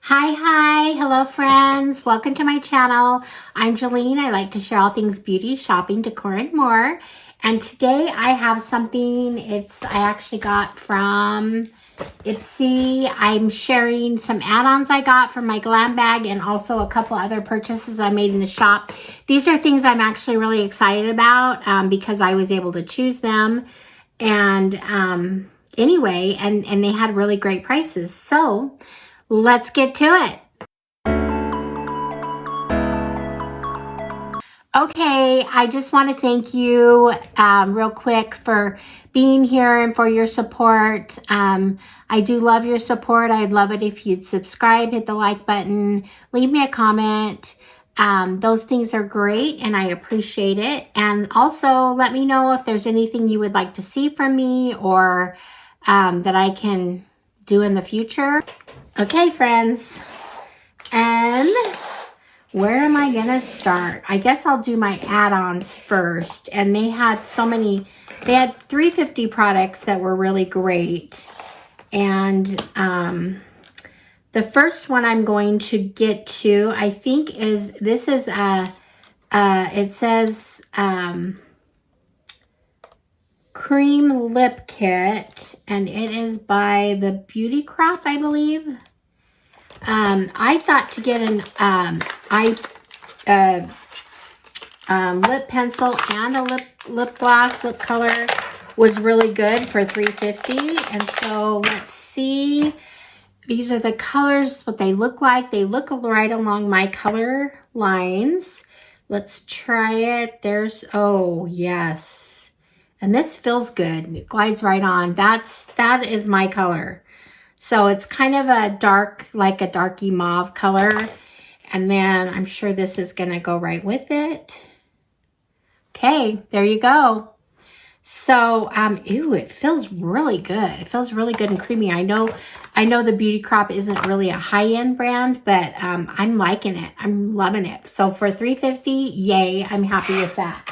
Hi, hello friends. Welcome to my channel. I'm Jolene. I like to share all things beauty, shopping, decor, and more. And today I have something I actually got from Ipsy. I'm sharing some add-ons I got from my glam bag and also a couple other purchases I made in the shop. These are things I'm actually really excited about because I was able to choose them. And anyway, and they had really great prices. So let's get to it. Okay, I just want to thank you real quick for being here and for your support. I do love your support. I'd love it if you'd subscribe, hit the like button, leave me a comment. Those things are great and I appreciate it. And also let me know if there's anything you would like to see from me or that I can do in the future. Okay, friends, and where am I gonna start? I guess I'll do my add-ons first. And they had they had 350 products that were really great. And the first one I'm going to get to, I think it says cream lip kit, and it is by the Beauty Crop, I believe. I thought to get an lip pencil and a lip gloss, lip color was really good for $3.50. And so let's see. These are the colors, what they look like. They look right along my color lines. Let's try it. Oh yes. And this feels good. It glides right on. That is my color. So it's kind of a dark, like a darky mauve color. And then I'm sure this is going to go right with it. Okay, there you go. So, ew, it feels really good. It feels really good and creamy. I know the Beauty Crop isn't really a high-end brand, but I'm liking it. I'm loving it. So for $3.50, yay, I'm happy with that.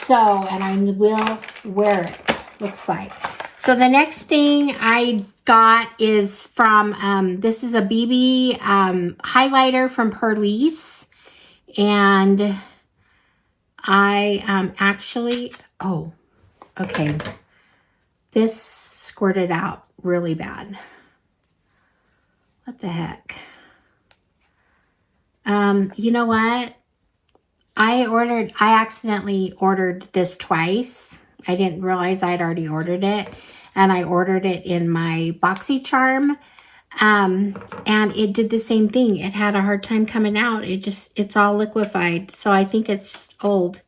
So, and I will wear it, looks like. So the next thing I got is from, this is a BB highlighter from Perlice. And I actually, oh, okay. This squirted out really bad. What the heck? You know what? I accidentally ordered this twice. I didn't realize I'd already ordered it. And I ordered it in my BoxyCharm. And it did the same thing. It had a hard time coming out. It's all liquefied. So I think it's just old.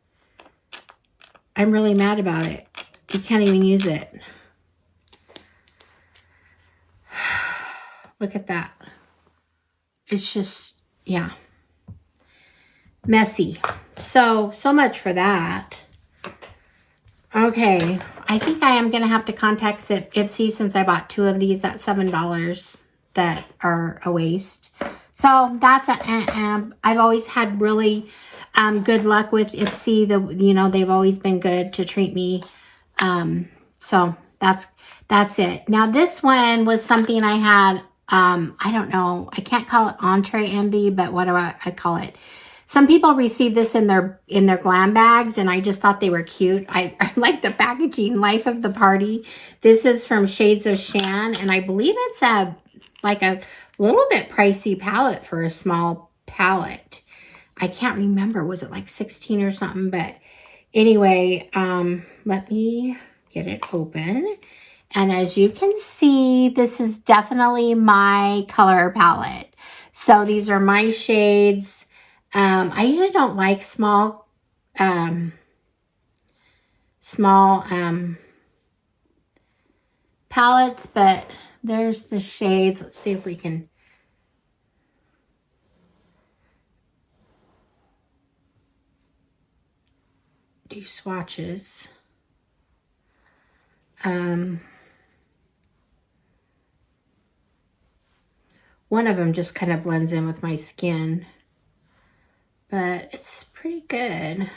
I'm really mad about it. You can't even use it. Look at that. It's just, yeah. Messy. So much for that. Okay, I think I am going to have to contact Ipsy since I bought 2 of these at $7 that are a waste. So that's I've always had really good luck with Ipsy. They've always been good to treat me. So that's it. Now this one was something I had, I don't know, I can't call it entree envy, but what do I call it? Some people receive this in their glam bags, and I just thought they were cute. I like the packaging, Life of the Party. This is from Shades of Shan, and I believe it's like a little bit pricey palette for a small palette. I can't remember. Was it like 16 or something? But anyway, let me get it open. And as you can see, this is definitely my color palette. So these are my shades. I usually don't like small palettes, but there's the shades. Let's see if we can do swatches. One of them just kind of blends in with my skin, but it's pretty good.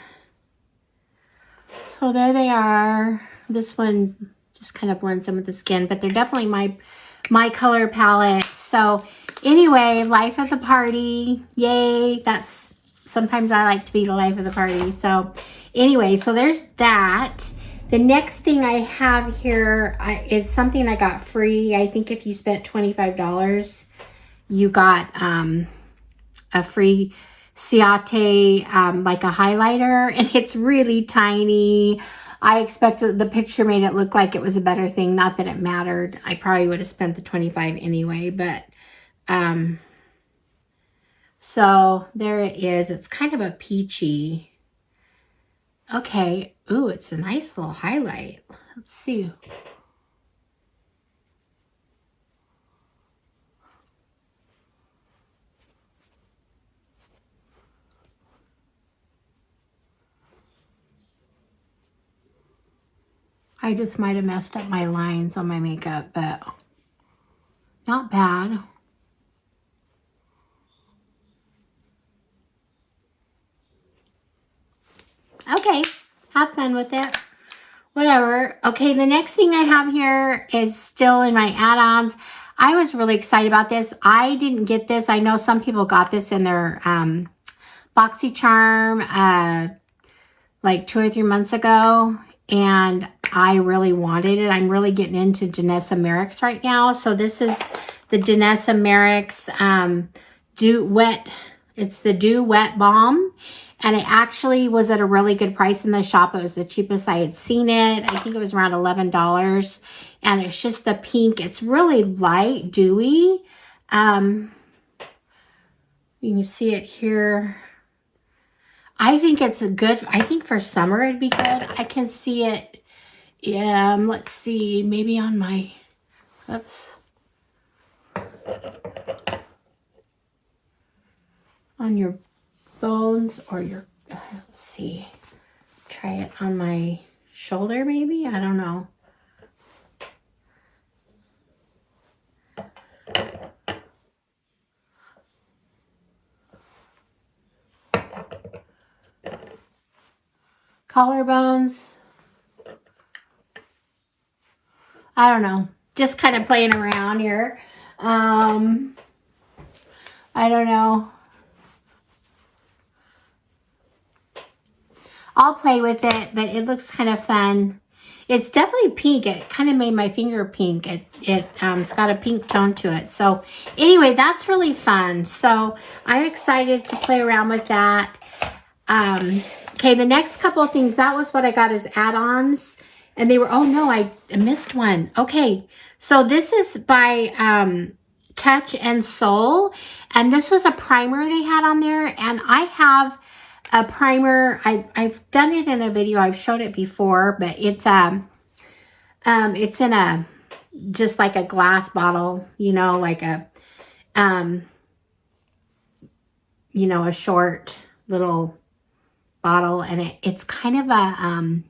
So there they are. This one just kind of blends in with the skin, but they're definitely my color palette. So anyway, life of the party. Yay. That's sometimes I like to be the life of the party. So anyway, so there's that. The next thing I have here is something I got free. I think if you spent $25, you got a free Ciate, like a highlighter, and it's really tiny. I expected, the picture made it look like it was a better thing. Not that it mattered. I probably would have spent the $25 anyway, but so there it is. It's kind of a peachy. Okay. Ooh, it's a nice little highlight. Let's see. I just might have messed up my lines on my makeup, but not bad. Okay, have fun with it. Whatever. Okay, the next thing I have here is still in my add-ons. I was really excited about this. I didn't get this. I know some people got this in their BoxyCharm like 2 or 3 months ago, and I really wanted it. I'm really getting into Danessa Merrick's right now. So this is the Danessa Merrick's Dew Wet. It's the Dew Wet Balm. And it actually was at a really good price in the shop. It was the cheapest I had seen it. I think it was around $11. And it's just the pink. It's really light, dewy. You can see it here. I think it's a good, I think for summer it'd be good. I can see it. Let's see, maybe on my, oops. On your bones or your, let's see, try it on my shoulder maybe, I don't know. Collarbones, I don't know, just kind of playing around here. I don't know. I'll play with it, but it looks kind of fun. It's definitely pink. It kind of made my finger pink. It's got a pink tone to it. So anyway, that's really fun. So I'm excited to play around with that. Okay, the next couple of things, that was what I got as add-ons. And they were, oh no, I missed one. Okay, so this is by Touch and Soul. And this was a primer they had on there. And I have a primer. I've done it in a video. I've showed it before, but it's in a, just like a glass bottle, you know, like a, you know, a short little bottle. And it's kind of a,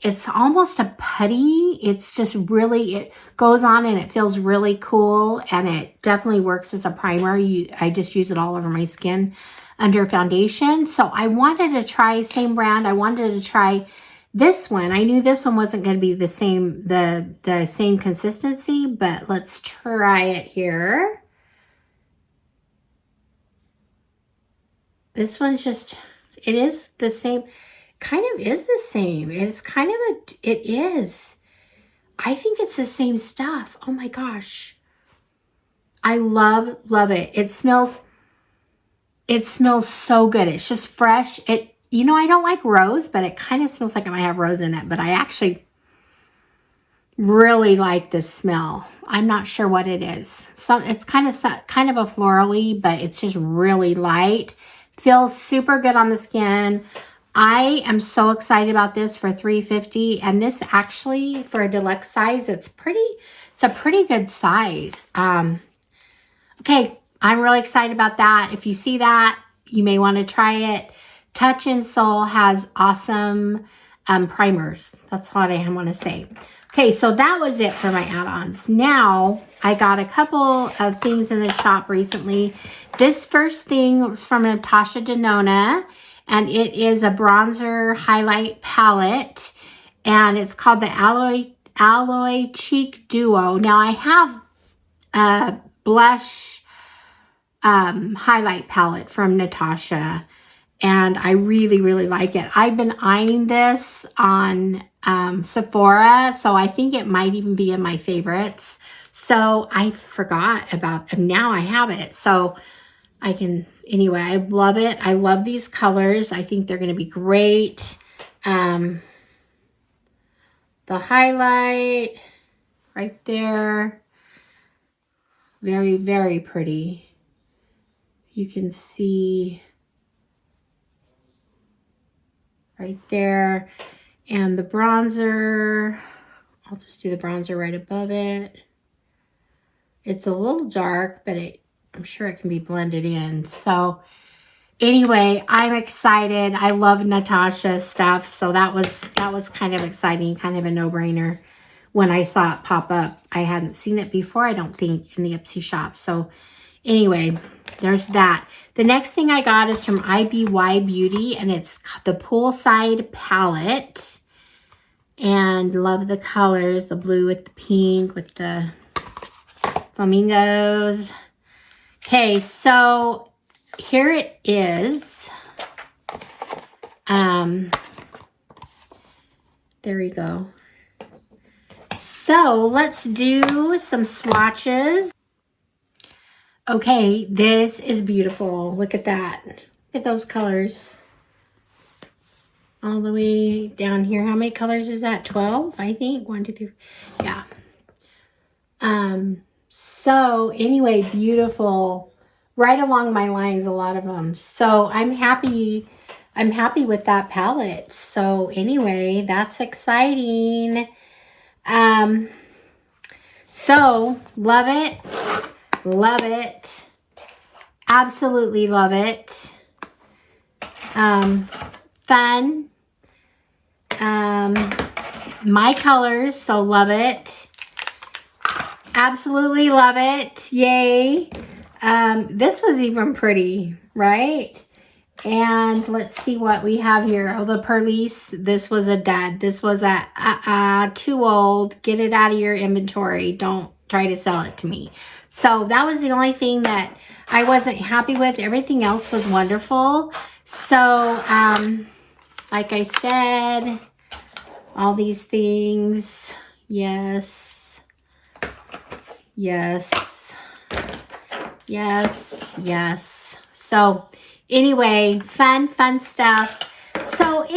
it's almost a putty. It's just really, it goes on and it feels really cool. And it definitely works as a primer. I just use it all over my skin under foundation. So I wanted to try, same brand, I wanted to try this one. I knew this one wasn't going to be the same, the same consistency, but let's try it here. This one's just, it is the same, kind of is the same. It's kind of a, it is. I think it's the same stuff. Oh my gosh. I love it. It smells so good. It's just fresh. You know, I don't like rose, but it kind of smells like it might have rose in it. But I actually really like this smell. I'm not sure what it is. So it's kind of a florally, but it's just really light. Feels super good on the skin. I am so excited about this for $3.50. And this actually, for a deluxe size, it's a pretty good size. Okay. I'm really excited about that. If you see that, you may want to try it. Touch and Soul has awesome primers. That's what I want to say. Okay, so that was it for my add-ons. Now, I got a couple of things in the shop recently. This first thing was from Natasha Denona, and it is a bronzer highlight palette, and it's called the Alloy Cheek Duo. Now, I have blush highlight palette from Natasha. And I really, really like it. I've been eyeing this on Sephora, so I think it might even be in my favorites. So I forgot about, and now I have it. So I can, anyway, I love it. I love these colors. I think they're going to be great. The highlight right there, very, very pretty. You can see right there. And the bronzer, I'll just do the bronzer right above it. It's a little dark, but I'm sure it can be blended in. So anyway, I'm excited. I love Natasha stuff. So that was kind of exciting, kind of a no-brainer when I saw it pop up. I hadn't seen it before, I don't think, in the Ipsy shop. So anyway, there's that. The next thing I got is from IBY Beauty, and it's the Poolside Palette. And love the colors, the blue with the pink, with the flamingos. Okay, so here it is. There we go. So let's do some swatches. Okay, this is beautiful. Look at that. Look at those colors. All the way down here. How many colors is that? 12, I think. 1, 2, 3. Yeah. So anyway, beautiful. Right along my lines, a lot of them. So I'm happy with that palette. So anyway, that's exciting. So love it. Love it. Absolutely love it. Fun. My colors, so love it. Absolutely love it. Yay. This was even pretty, right? And let's see what we have here. Oh, the Perlice. This was a dud. This was too old. Get it out of your inventory. Don't try to sell it to me. So that was the only thing that I wasn't happy with. Everything else was wonderful. So, like I said, all these things. Yes. Yes. Yes. Yes. So anyway, fun stuff. So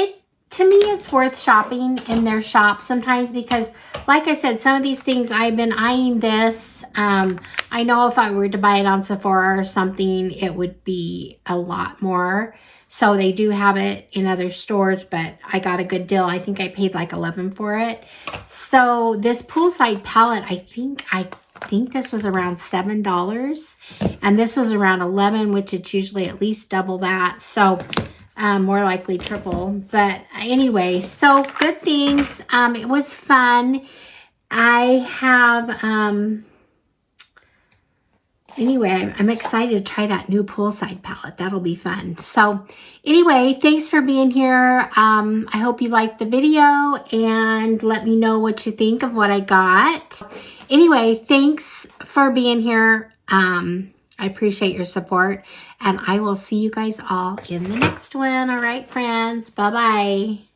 to me, it's worth shopping in their shop sometimes because, like I said, some of these things I've been eyeing this. I know if I were to buy it on Sephora or something, it would be a lot more. So they do have it in other stores, but I got a good deal. I think I paid like $11 for it. So this Poolside palette, I think this was around $7, and this was around $11, which it's usually at least double that. So more likely triple. But anyway, so good things. It was fun. I have anyway, I'm excited to try that new Poolside palette. That'll be fun. So anyway, thanks for being here. I hope you liked the video and let me know what you think of what I got. Anyway, thanks for being here. I appreciate your support, and I will see you guys all in the next one. All right, friends. Bye-bye.